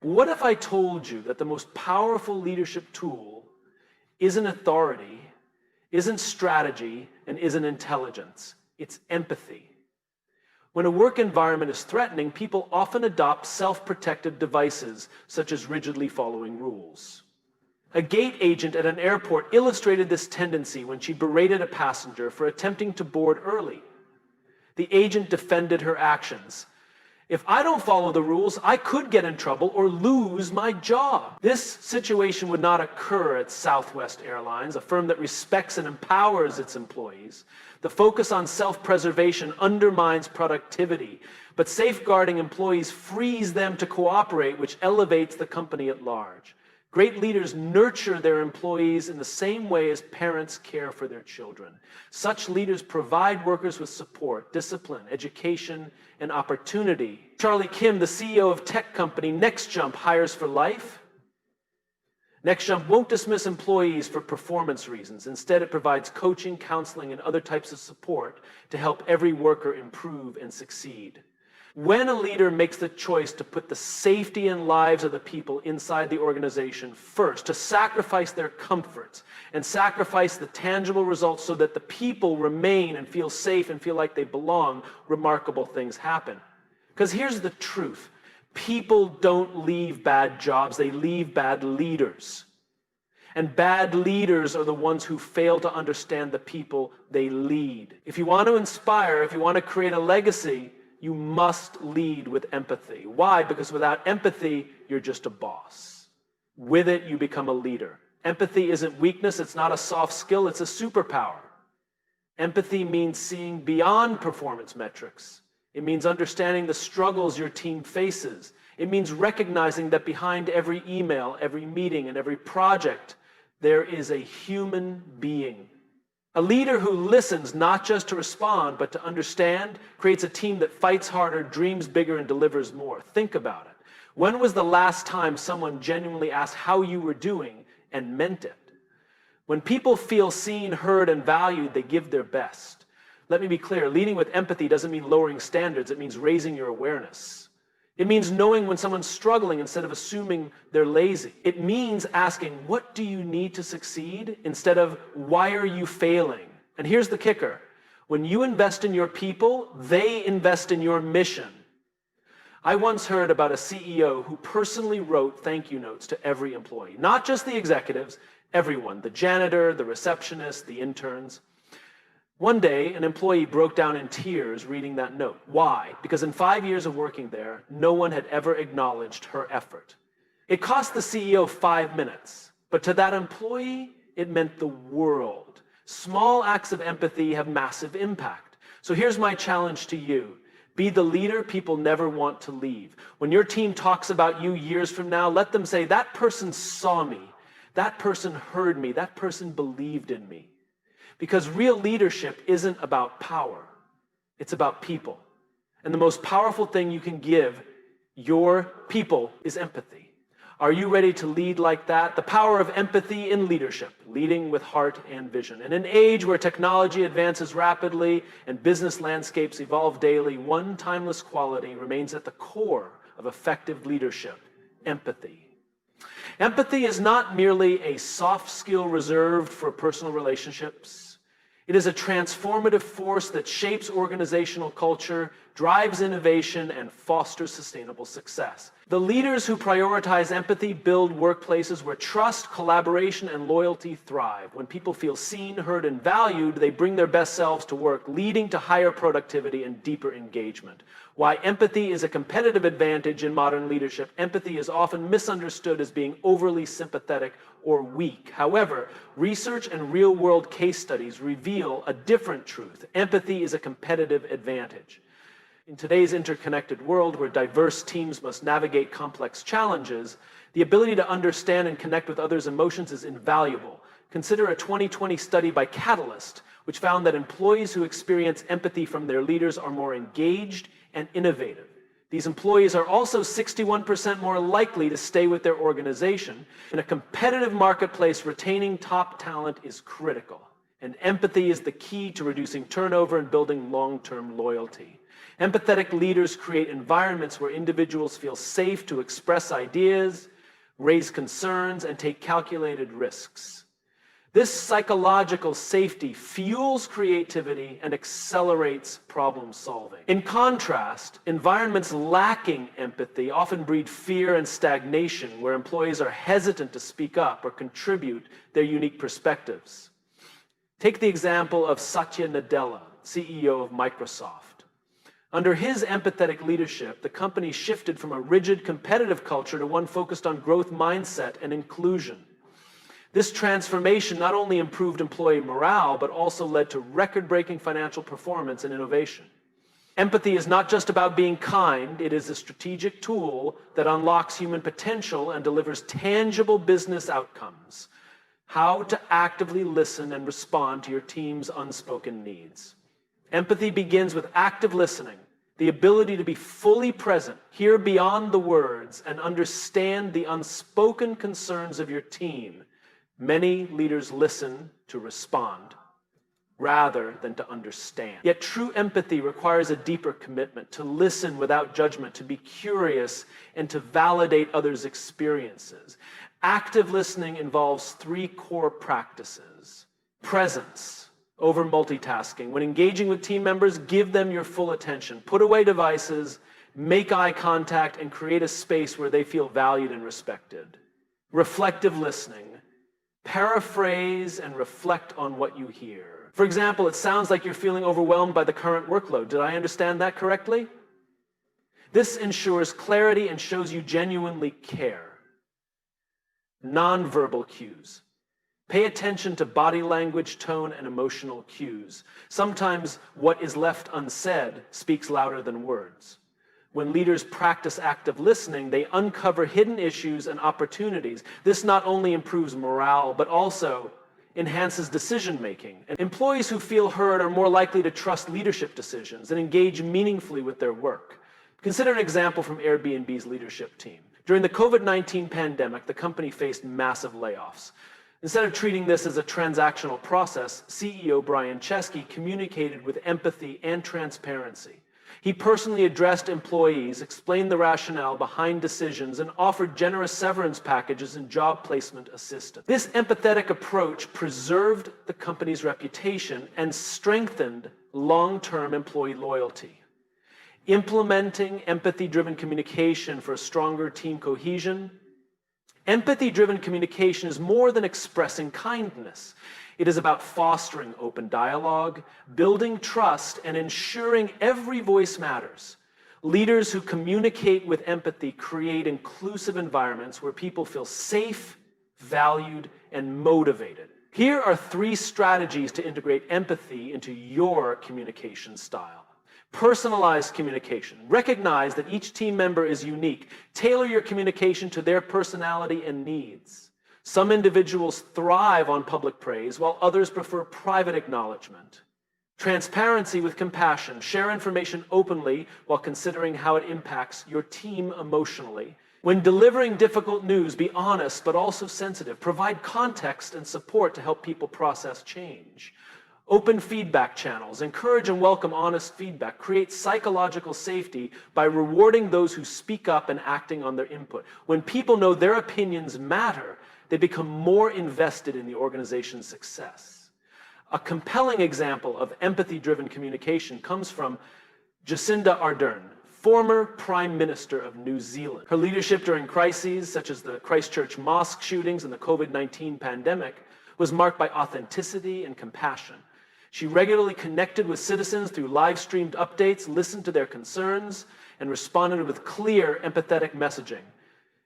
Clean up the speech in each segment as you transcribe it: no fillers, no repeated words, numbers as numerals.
What if I told you that the most powerful leadership tool isn't authority, isn't strategy, and isn't intelligence? It's empathy. When a work environment is threatening, people often adopt self-protective devices, such as rigidly following rules. A gate agent at an airport illustrated this tendency when she berated a passenger for attempting to board early. The agent defended her actions. If I don't follow the rules, I could get in trouble or lose my job. This situation would not occur at Southwest Airlines, a firm that respects and empowers its employees. The focus on self-preservation undermines productivity, but safeguarding employees frees them to cooperate, which elevates the company at large. Great leaders nurture their employees in the same way as parents care for their children. Such leaders provide workers with support, discipline, education, and opportunity. Charlie Kim, the CEO of tech company NextJump, hires for life. NextJump won't dismiss employees for performance reasons. Instead, it provides coaching, counseling, and other types of support to help every worker improve and succeed. When a leader makes the choice to put the safety and lives of the people inside the organization first, to sacrifice their comforts and sacrifice the tangible results so that the people remain and feel safe and feel like they belong, remarkable things happen. Because here's the truth. People don't leave bad jobs, they leave bad leaders. And bad leaders are the ones who fail to understand the people they lead. If you want to inspire, if you want to create a legacy, you must lead with empathy. Why? Because without empathy, you're just a boss. With it, you become a leader. Empathy isn't weakness, it's not a soft skill, it's a superpower. Empathy means seeing beyond performance metrics. It means understanding the struggles your team faces. It means recognizing that behind every email, every meeting, and every project, there is a human being. A leader who listens not just to respond, but to understand, creates a team that fights harder, dreams bigger, and delivers more. Think about it. When was the last time someone genuinely asked how you were doing and meant it? When people feel seen, heard, and valued, they give their best. Let me be clear, leading with empathy doesn't mean lowering standards, it means raising your awareness. It means knowing when someone's struggling instead of assuming they're lazy. It means asking, what do you need to succeed? Instead of, why are you failing? And here's the kicker. When you invest in your people, they invest in your mission. I once heard about a CEO who personally wrote thank you notes to every employee. Not just the executives, everyone. The janitor, the receptionist, the interns. One day, an employee broke down in tears reading that note. Why? Because in 5 years of working there, no one had ever acknowledged her effort. It cost the CEO 5 minutes, but to that employee, it meant the world. Small acts of empathy have massive impact. So here's my challenge to you. Be the leader people never want to leave. When your team talks about you years from now, let them say, that person saw me, that person heard me, that person believed in me. Because real leadership isn't about power, it's about people. And the most powerful thing you can give your people is empathy. Are you ready to lead like that? The power of empathy in leadership, leading with heart and vision. In an age where technology advances rapidly and business landscapes evolve daily, one timeless quality remains at the core of effective leadership: empathy. Empathy is not merely a soft skill reserved for personal relationships. It is a transformative force that shapes organizational culture, drives innovation, and fosters sustainable success. The leaders who prioritize empathy build workplaces where trust, collaboration, and loyalty thrive. When people feel seen, heard, and valued, they bring their best selves to work, leading to higher productivity and deeper engagement. Why empathy is a competitive advantage in modern leadership. Empathy is often misunderstood as being overly sympathetic or weak. However, research and real-world case studies reveal a different truth. Empathy is a competitive advantage. In today's interconnected world where diverse teams must navigate complex challenges, the ability to understand and connect with others' emotions is invaluable. Consider a 2020 study by Catalyst, which found that employees who experience empathy from their leaders are more engaged and innovative. These employees are also 61% more likely to stay with their organization. In a competitive marketplace, retaining top talent is critical, and empathy is the key to reducing turnover and building long-term loyalty. Empathetic leaders create environments where individuals feel safe to express ideas, raise concerns, and take calculated risks. This psychological safety fuels creativity and accelerates problem solving. In contrast, environments lacking empathy often breed fear and stagnation, where employees are hesitant to speak up or contribute their unique perspectives. Take the example of Satya Nadella, CEO of Microsoft. Under his empathetic leadership, the company shifted from a rigid competitive culture to one focused on growth mindset and inclusion. This transformation not only improved employee morale, but also led to record-breaking financial performance and innovation. Empathy is not just about being kind, it is a strategic tool that unlocks human potential and delivers tangible business outcomes. How to actively listen and respond to your team's unspoken needs. Empathy begins with active listening, the ability to be fully present, hear beyond the words, and understand the unspoken concerns of your team. Many leaders listen to respond rather than to understand. Yet true empathy requires a deeper commitment to listen without judgment, to be curious, and to validate others' experiences. Active listening involves 3 core practices. Presence over multitasking. When engaging with team members, give them your full attention. Put away devices, make eye contact, and create a space where they feel valued and respected. Reflective listening. Paraphrase and reflect on what you hear. For example, it sounds like you're feeling overwhelmed by the current workload. Did I understand that correctly? This ensures clarity and shows you genuinely care. Nonverbal cues. Pay attention to body language, tone, and emotional cues. Sometimes what is left unsaid speaks louder than words. When leaders practice active listening, they uncover hidden issues and opportunities. This not only improves morale, but also enhances decision-making. And employees who feel heard are more likely to trust leadership decisions and engage meaningfully with their work. Consider an example from Airbnb's leadership team. During the COVID-19 pandemic, the company faced massive layoffs. Instead of treating this as a transactional process, CEO Brian Chesky communicated with empathy and transparency. He personally addressed employees, explained the rationale behind decisions, and offered generous severance packages and job placement assistance. This empathetic approach preserved the company's reputation and strengthened long-term employee loyalty. Implementing empathy-driven communication for a stronger team cohesion. Empathy-driven communication is more than expressing kindness. It is about fostering open dialogue, building trust, and ensuring every voice matters. Leaders who communicate with empathy create inclusive environments where people feel safe, valued, and motivated. Here are 3 strategies to integrate empathy into your communication style. Personalized communication. Recognize that each team member is unique. Tailor your communication to their personality and needs. Some individuals thrive on public praise, while others prefer private acknowledgement. Transparency with compassion. Share information openly while considering how it impacts your team emotionally. When delivering difficult news, be honest but also sensitive. Provide context and support to help people process change. Open feedback channels. Encourage and welcome honest feedback. Create psychological safety by rewarding those who speak up and acting on their input. When people know their opinions matter, they become more invested in the organization's success. A compelling example of empathy-driven communication comes from Jacinda Ardern, former Prime Minister of New Zealand. Her leadership during crises such as the Christchurch mosque shootings and the COVID-19 pandemic was marked by authenticity and compassion. She regularly connected with citizens through live-streamed updates, listened to their concerns, and responded with clear, empathetic messaging.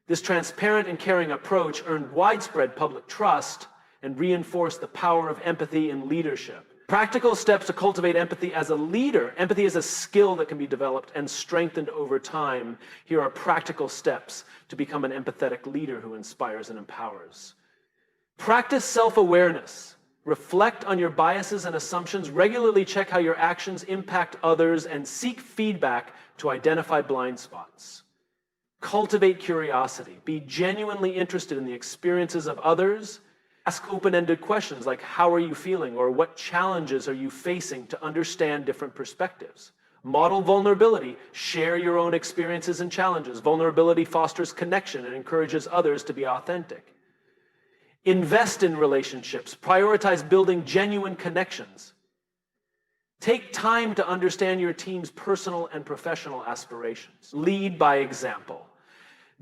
This transparent and caring approach earned widespread public trust and reinforced the power of empathy in leadership. Practical steps to cultivate empathy as a leader. Empathy is a skill that can be developed and strengthened over time. Here are practical steps to become an empathetic leader who inspires and empowers. Practice self-awareness. Reflect on your biases and assumptions. Regularly check how your actions impact others and seek feedback to identify blind spots. Cultivate curiosity. Be genuinely interested in the experiences of others. Ask open-ended questions like, how are you feeling? Or what challenges are you facing, to understand different perspectives? Model vulnerability. Share your own experiences and challenges. Vulnerability fosters connection and encourages others to be authentic. Invest in relationships. Prioritize building genuine connections. Take time to understand your team's personal and professional aspirations. Lead by example.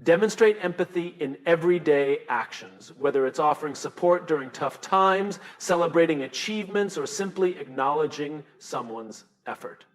Demonstrate empathy in everyday actions, whether it's offering support during tough times, celebrating achievements, or simply acknowledging someone's effort.